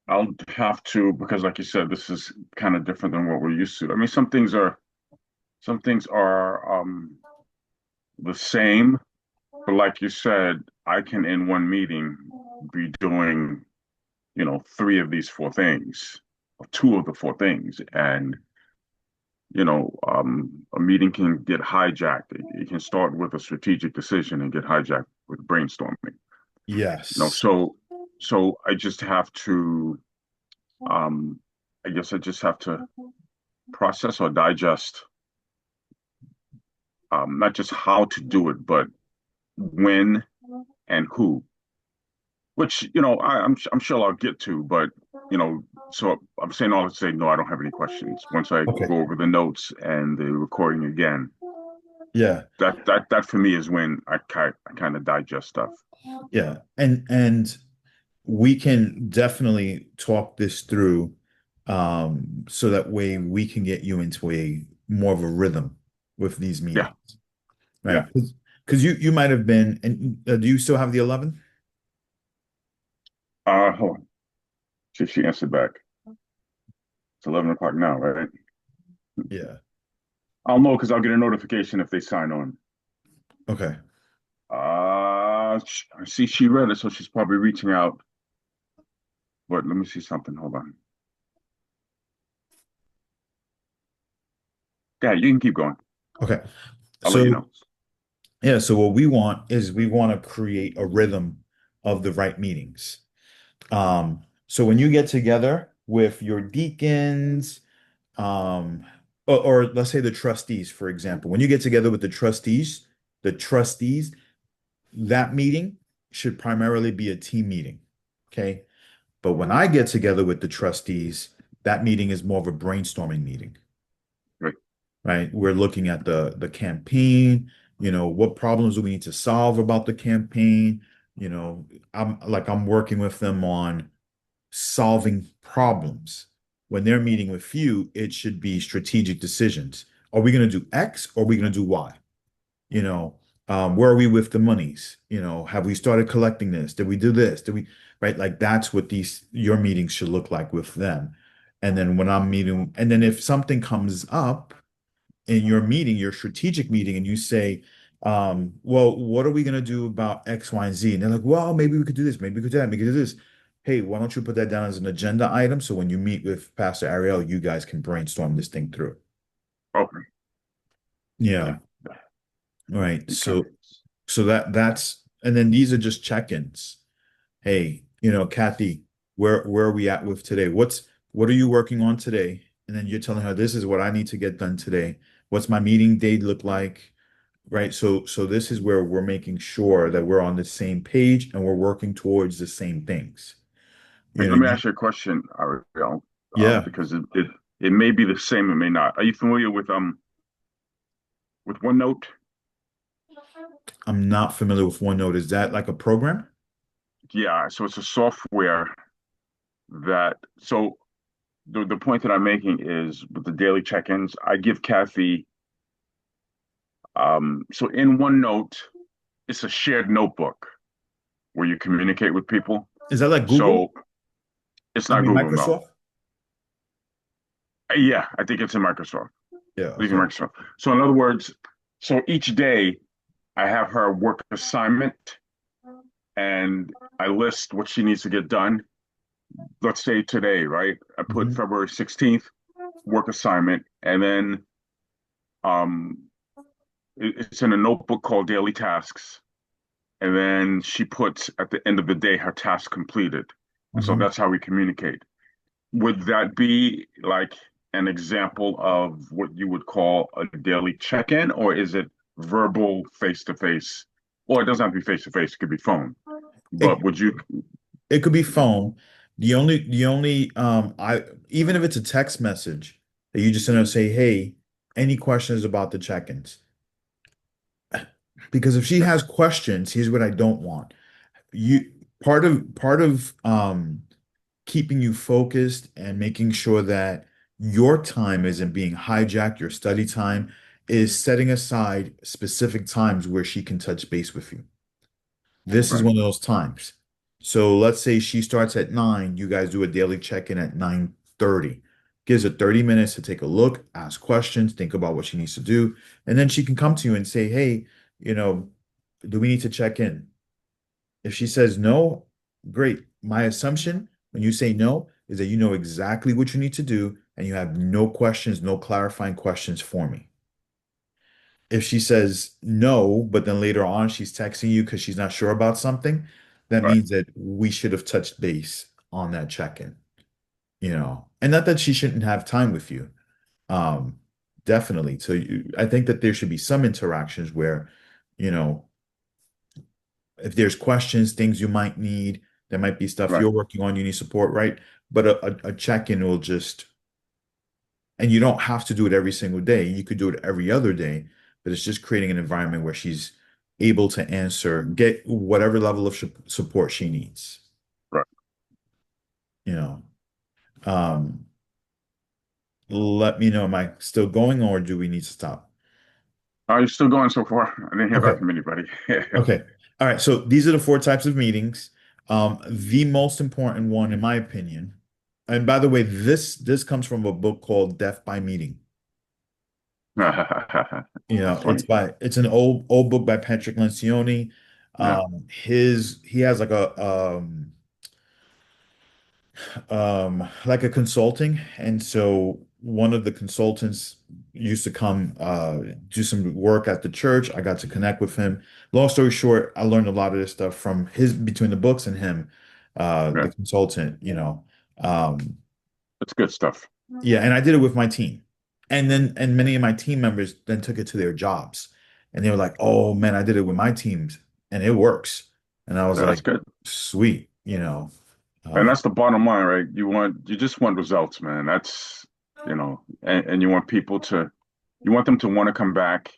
I'll have to, because like you said, this is kind of different than what we're used to. I mean, some things are the same, but like you said, I can in one meeting be doing, three of these four things, or two of the four things, and a meeting can get hijacked. It can start with a strategic decision and get hijacked with brainstorming. You know, Yes. so so I just have to, um, I guess I just have to process or digest, not just how to do it, but when and who. Which I'm sure I'll get to, but you know, so I'm saying all to say no, I don't have any questions. Once I Okay. go over the notes and the recording again, Yeah. that for me is when I kind of digest stuff. Yeah. And we can definitely talk this through, so that way we can get you into a more of a rhythm with these Yeah, meetings, yeah. right? Because you might have been, and do you still have the 11? Hold on. See if she answered back. It's 11 o'clock now, right? Yeah. I'll know because I'll get a notification if they sign on. Okay. I see she read it, so she's probably reaching out. But let me see something. Hold on. Yeah, you can keep going. Okay. I'll let you So know. yeah, so what we want is we want to create a rhythm of the right meetings. So when you get together with your deacons, um, or let's say the trustees, for example, when you get together with the trustees, that meeting should primarily be a team meeting. Okay. But when I get together with the trustees, that meeting is more of a brainstorming meeting, Right. right? We're looking at the campaign, what problems do we need to solve about the campaign? I'm working with them on solving problems. When they're meeting with you, it should be strategic decisions. Are we going to do X or are we going to do Y? You know, where are we with the monies? Have we started collecting this? Did we do this? Did we, right? Like that's what your meetings should look like with them. And then when I'm meeting, and then if something comes up in your meeting, your strategic meeting, and you say, well, what are we going to do about X, Y, and Z? And they're like, well, maybe we could do this, maybe we could do that, maybe we could do this. Hey, why don't you put that down as an agenda item so when you meet with Pastor Ariel, you guys can brainstorm this thing through. Okay. Yeah. Yeah. Yeah. All right. Okay. So and then these are just check-ins. Hey, Kathy, where are we at with today? What are you working on today? And then you're telling her this is what I need to get done today. What's my meeting date look like? Right. So this is where we're making sure that we're on the same page and we're working towards the same things. Wait, You know, let me you, ask you a question, Ariel, yeah, because it may be the same, it may not. Are you familiar with OneNote? I'm not familiar with OneNote. Is that like a program? Yeah, so it's a software that so the point that I'm making is with the daily check-ins, I give Kathy so in OneNote, it's a shared notebook where you communicate with people. Is that like Google? So it's I not mean, Google, no. Microsoft? Yeah, I think it's in Microsoft. Yeah, Leaving okay. Microsoft. So in other words, so each day I have her work assignment and I list what she needs to get done. Let's say today, right? I put Mhm. February 16th work assignment, and then um it's in a notebook called Daily Tasks. And then she puts at the end of the day her task completed. And so Mhm. that's how we communicate. Would that be like an example of what you would call a daily check-in, or is it verbal face to face? Or it doesn't have to be face to face, it could be phone. It But would you, it could be phone. The only I even if it's a text message that you just send to say, hey, any questions about the check-ins? Because if she has questions, here's what I don't want. You part of keeping you focused and making sure that your time isn't being hijacked, your study time, is setting aside specific times where she can touch base with you. This is right, one of those times. So let's say she starts at 9, you guys do a daily check-in at 9:30. Gives her 30 minutes to take a look, ask questions, think about what she needs to do, and then she can come to you and say, "Hey, you know, do we need to check in?" If she says no, great. My assumption when you say no is that you know exactly what you need to do and you have no questions, no clarifying questions for me. If she says no, but then later on she's texting you because she's not sure about something, that right, means that we should have touched base on that check-in, and not that she shouldn't have time with you. Um, Definitely. So I think that there should be some interactions where, you know, if there's questions, things you might need, there might be stuff right, you're working on, you need support, right? But a check-in will just, and you don't have to do it every single day. You could do it every other day, but it's just creating an environment where she's able to answer, get whatever level of support she needs, right. you know. Um, Let me know, am I still going or do we need to stop? Are you still going so far? I didn't hear back Okay. from anybody. Okay. All right. So these are the four types of meetings. The most important one, in my opinion, and by the way, this comes from a book called Death by Meeting. That's It's funny. it's an old book by Patrick Lencioni. Yeah, He has like a consulting, and so one of the consultants used to come do some work at the church. I got to connect with him. Long story short, I learned a lot of this stuff from his between the books and him, yeah. the consultant. It's good stuff. Yeah, and I did it with my team. And many of my team members then took it to their jobs. And they were like, "Oh man, I did it with my teams and it works." And I was Yeah, that's like, good. "Sweet." And Uh, that's the bottom line, right? You just want results, man. And you want people to, you want them to want to come back.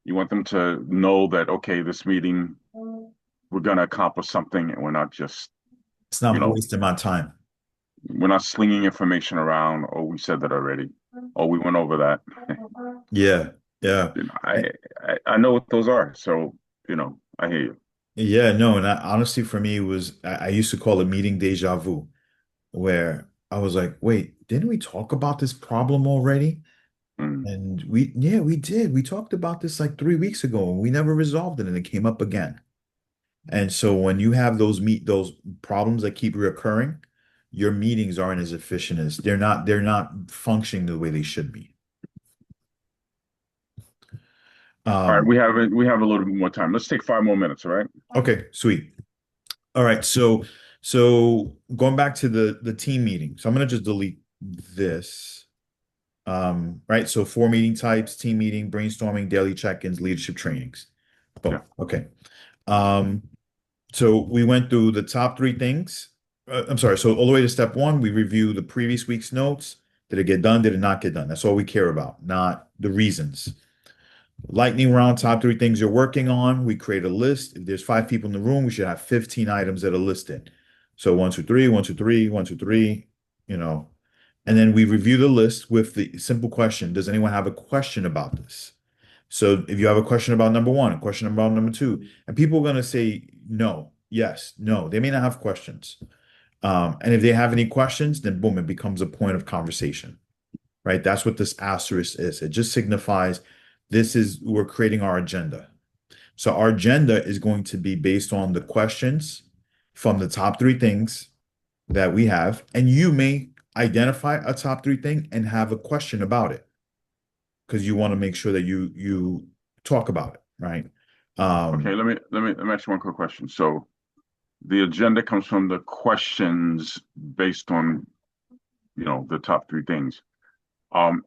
You want them to know that, okay, this meeting, we're going to accomplish something and we're not just, it's you not know, wasting my time. we're not slinging information around. Oh, we said that already. Oh, we went over that. Yeah, yeah. You know, I- I know what those are. So, I hear you. Yeah, no, and honestly for me it was I used to call it meeting deja vu, where I was like, wait, didn't we talk about this problem already? Mm. And yeah, we did. We talked about this like 3 weeks ago and we never resolved it and it came up again. And so when you have those problems that keep recurring, your meetings aren't as efficient as they're not functioning the way they should be. All right, Um, we have a little bit more time. Let's take 5 more minutes, all right? okay, sweet. All right, so going back to the team meeting. So I'm gonna just delete this. Right. So four meeting types: team meeting, brainstorming, daily check-ins, leadership trainings. Boom. Yeah, Okay. Um, so we went through the top three things. I'm sorry. So all the way to step one, we review the previous week's notes. Did it get done? Did it not get done? That's all we care about, not the reasons. Lightning round, top three things you're working on. We create a list. If there's five people in the room, we should have 15 items that are listed. So one, two, three, one, two, three, one, two, three, you know. And then we review the list with the simple question: does anyone have a question about this? So if you have a question about number one, a question about number two, and people are going to say no, yes, no, they may not have questions. And if they have any questions, then boom, it becomes a point of conversation, right? That's what this asterisk is. It just signifies we're creating our agenda. So our agenda is going to be based on the questions from the top three things that we have, and you may identify a top three thing and have a question about it because you want to make sure that you talk about it, right? Okay, Um, let me ask you one quick question. So the agenda comes from the questions based on, the top three things. Um,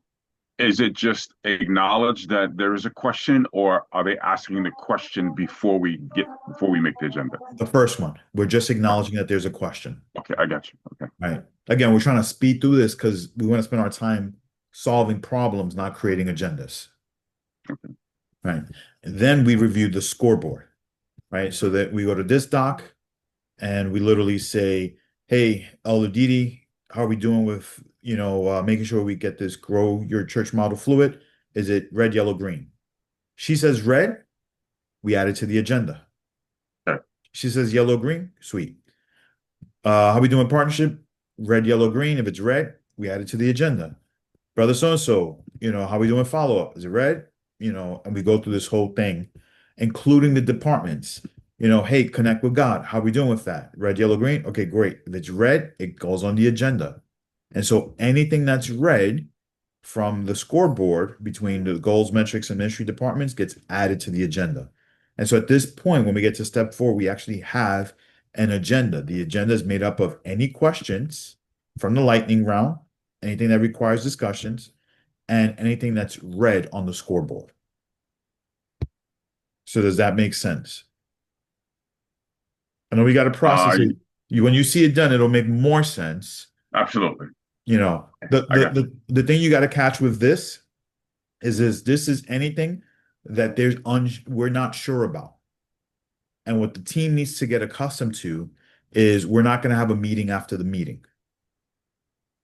is it just acknowledge that there is a question, or are they asking the question before we make the agenda? the first one, we're just acknowledging that there's a question, Okay, I got you. Okay. right? Again, we're trying to speed through this because we want to spend our time solving problems, not creating agendas, Okay. right? And then we review the scoreboard, right? So that we go to this doc and we literally say, "Hey, Elder Didi, how are we doing with, making sure we get this grow your church model fluid? Is it red, yellow, green?" She says red, we add it to the agenda. Okay. She says yellow, green, sweet. How we doing partnership? Red, yellow, green. If it's red, we add it to the agenda. Brother so and so, how we doing follow up? Is it red? And we go through this whole thing, including the departments. Hey, connect with God. How we doing with that? Red, yellow, green. Okay, great. If it's red, it goes on the agenda. And so anything that's red from the scoreboard between the goals, metrics, and ministry departments gets added to the agenda. And so at this point, when we get to step four, we actually have an agenda. The agenda is made up of any questions from the lightning round, anything that requires discussions, and anything that's red on the scoreboard. So does that make sense? I know we got to process it. When you see it done, it'll make more sense. Absolutely. The I the got you. the, the thing you got to catch with this is anything that we're not sure about. And what the team needs to get accustomed to is we're not going to have a meeting after the meeting.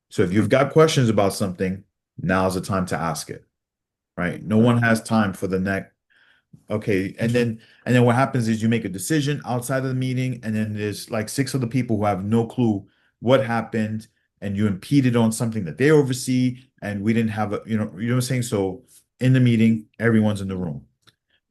So if Mhm. you've got questions about something, now's the time to ask it, right? No Okay. one has time for the next. Okay, and then what happens is you make a decision outside of the meeting, and then there's like six other people who have no clue what happened, and you impeded on something that they oversee, and we didn't have what I'm saying? So in the meeting, everyone's in the room.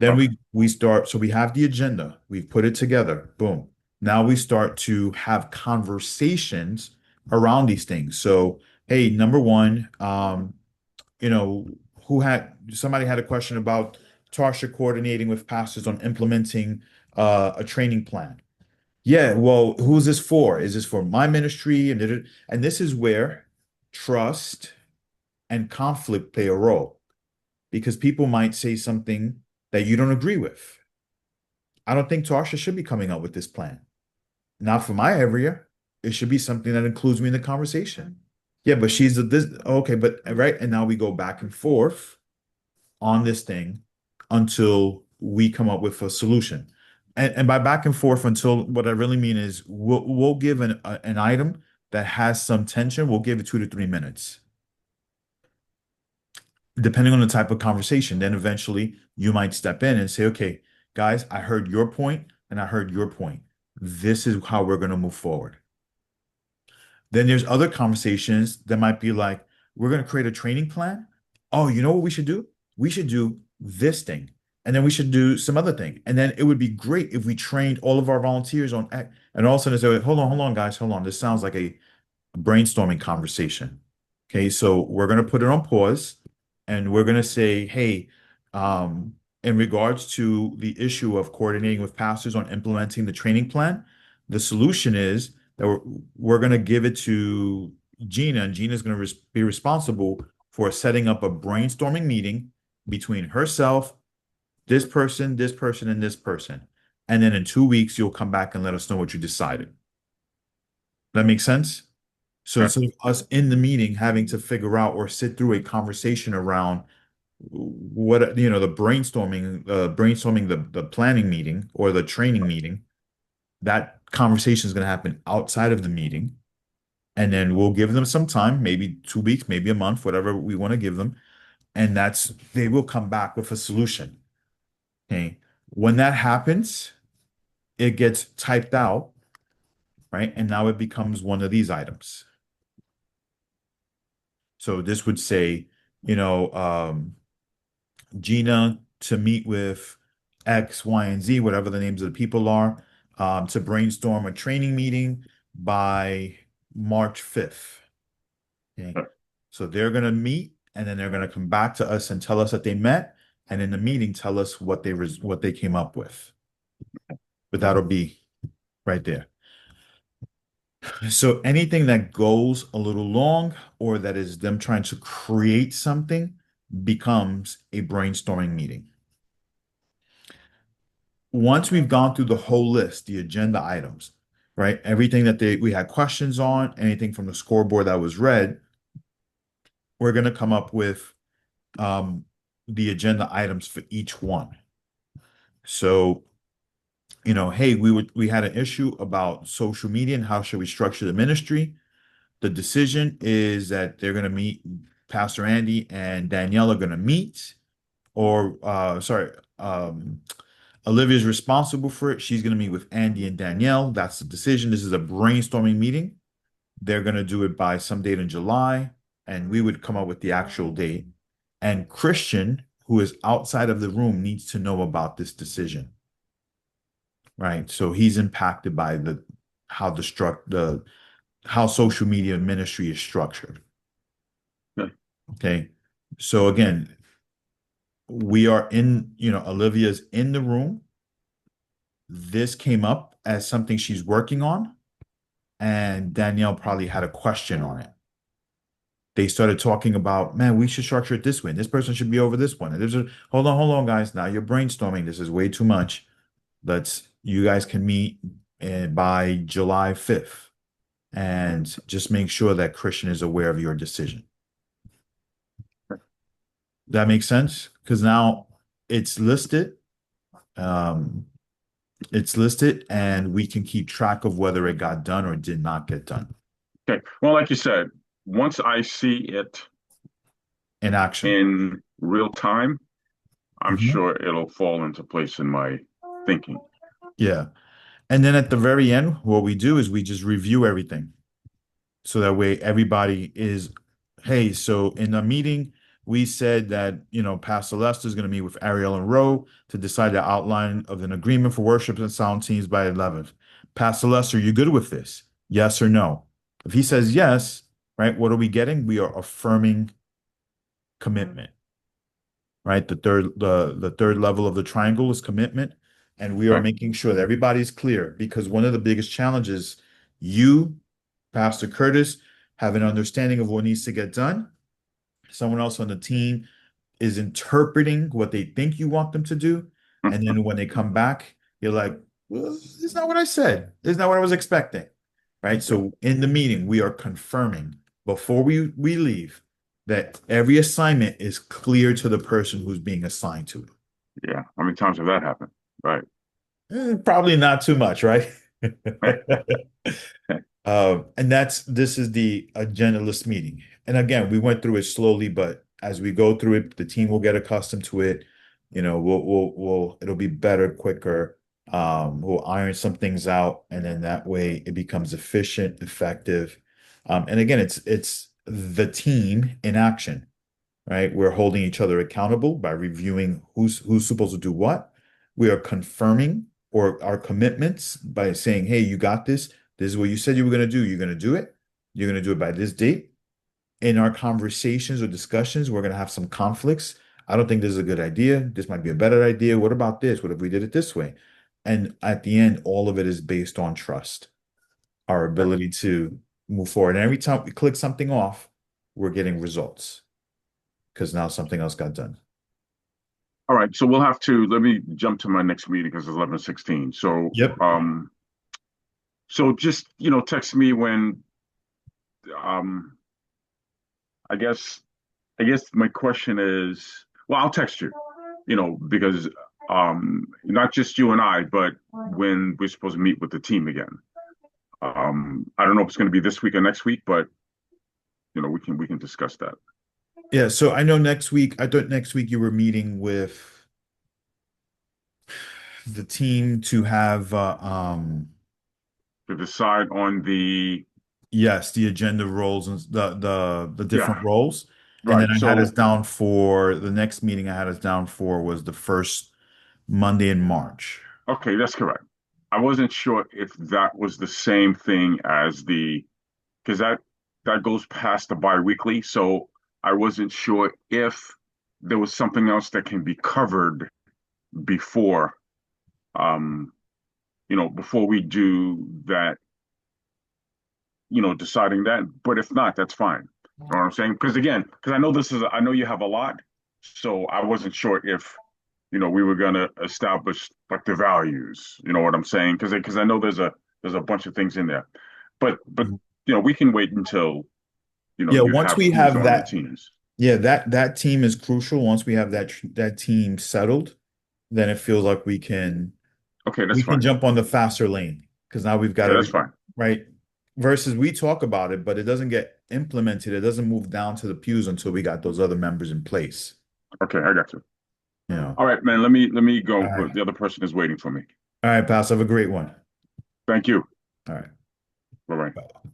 Then Okay. we start, so we have the agenda, we've put it together, boom. Now we start to have conversations around these things. So, hey, number one, you know, somebody had a question about Tarsha coordinating with pastors on implementing a training plan. Yeah, well, who's this for? Is this for my ministry? And this is where trust and conflict play a role because people might say something that you don't agree with. I don't think Tarsha should be coming up with this plan. Not for my area. It should be something that includes me in the conversation. Yeah, but she's this okay, but right. And now we go back and forth on this thing until we come up with a solution. And by back and forth until what I really mean is we'll give an item that has some tension, we'll give it 2 to 3 minutes, depending on the type of conversation. Then eventually you might step in and say, okay, guys, I heard your point and I heard your point. This is how we're going to move forward. Then there's other conversations that might be like, we're going to create a training plan. Oh, you know what we should do? We should do this thing. And then we should do some other thing. And then it would be great if we trained all of our volunteers on X. And all of a sudden, say, hold on, guys, hold on. This sounds like a brainstorming conversation. Okay, so we're going to put it on pause and we're going to say, hey, in regards to the issue of coordinating with pastors on implementing the training plan, the solution is that we're going to give it to Gina, and Gina's going to be responsible for setting up a brainstorming meeting between herself, this person, and this person. And then in 2 weeks, you'll come back and let us know what you decided. That makes sense? So Okay. instead of us in the meeting having to figure out or sit through a conversation around what the brainstorming the planning meeting or the training meeting, that conversation is going to happen outside of the meeting, and then we'll give them some time, maybe 2 weeks, maybe a month, whatever we want to give them, and they will come back with a solution. Okay, when that happens, it gets typed out, right, and now it becomes one of these items. So this would say, you know, Gina to meet with X, Y, and Z, whatever the names of the people are, to brainstorm a training meeting by March 5th. Okay. Okay. So they're going to meet and then they're going to come back to us and tell us that they met. and in the meeting tell us what they came up with. But that'll be right there. So anything that goes a little long or that is them trying to create something becomes a brainstorming meeting. Once we've gone through the whole list, the agenda items, right? Everything that we had questions on, anything from the scoreboard that was read, we're going to come up with um, the agenda items for each one. So, hey, we had an issue about social media and how should we structure the ministry. The decision is that they're going to meet, Pastor Andy and Danielle are going to meet, or sorry, Olivia's responsible for it. She's going to meet with Andy and Danielle. That's the decision. This is a brainstorming meeting. They're going to do it by some date in July, and we would come up with the actual date. And Christian, who is outside of the room, needs to know about this decision, right? So he's impacted by the how the struct the how social media ministry is structured. Okay. Okay. So again, we are in, Olivia's in the room. This came up as something she's working on, and Danielle probably had a question on it. They started talking about, man, we should structure it this way. This person should be over this one. And hold on, guys. Now you're brainstorming. This is way too much. You guys can meet by July 5th and just make sure that Christian is aware of your decision. That makes sense? Because now it's listed. Um, it's listed and we can keep track of whether it got done or did not get done Okay. Well, like you said, once I see it in action. in real time, I'm Mhm. sure it'll fall into place in my thinking. Yeah. And then at the very end, what we do is we just review everything. So that way everybody is, hey, so in the meeting, we said that, Pastor Lester is going to meet with Ariel and Roe to decide the outline of an agreement for worship and sound teams by 11th. Pastor Lester, you good with this? Yes or no? If he says yes, right, what are we getting? We are affirming commitment, right? The third level of the triangle is commitment, and we are Okay. making sure that everybody's clear because one of the biggest challenges you, Pastor Curtis, have an understanding of what needs to get done. Someone else on the team is interpreting what they think you want them to do, and then when they come back, you're like, well, this is not what I said. This is not what I was expecting, right? Yeah. So in the meeting, we are confirming before we leave that every assignment is clear to the person who's being assigned to it. Yeah. How many times have that happened? Right. Probably not too much, right? And this is the agendaless meeting. And again, we went through it slowly, but as we go through it, the team will get accustomed to it. It'll be better, quicker. We'll iron some things out, and then that way it becomes efficient, effective. And again, it's the team in action, right? We're holding each other accountable by reviewing who's supposed to do what. We are confirming or our commitments by saying, hey, you got this. This is what you said you were going to do. You're going to do it. You're going to do it by this date. In our conversations or discussions, we're going to have some conflicts. I don't think this is a good idea. This might be a better idea. What about this? What if we did it this way? And at the end, all of it is based on trust, our ability to move forward. And every time we click something off, we're getting results because now something else got done. All right. So we'll have to let me jump to my next meeting because it's 11:16. So Yep. so just text me when um I guess I guess my question is, well, I'll text you, because not just you and I, but when we're supposed to meet with the team again. I don't know if it's going to be this week or next week, but we can discuss that Yeah. So I know next week, I thought next week you were meeting with the team to have, to decide on the yes, the agenda roles and the different yeah, roles. And then right. I had us So down for the next meeting I had us down for was the first Monday in March. okay, that's correct. I wasn't sure if that was the same thing as the because that goes past the biweekly, so I wasn't sure if there was something else that can be covered before, um, before we do that, deciding that. But if not, that's fine. You know what I'm saying? Because again, because I know you have a lot, so I wasn't sure if, we were gonna establish like the values. You know what I'm saying? Because I know there's a bunch of things in there, but we can wait until Yeah, you once have we who's have on the that, teams. yeah, that team is crucial. Once we have that team settled, then it feels like Okay, that's we can fine. jump on the faster lane because now we've got Okay, that's every fine. right. Versus we talk about it, but it doesn't get implemented. It doesn't move down to the pews until we got those other members in place. Okay, I got you. You know. All right, man. Let me All go. right. The other person is waiting for me. All right, Pass. Have a great one. Thank you. All right. Bye bye. Bye.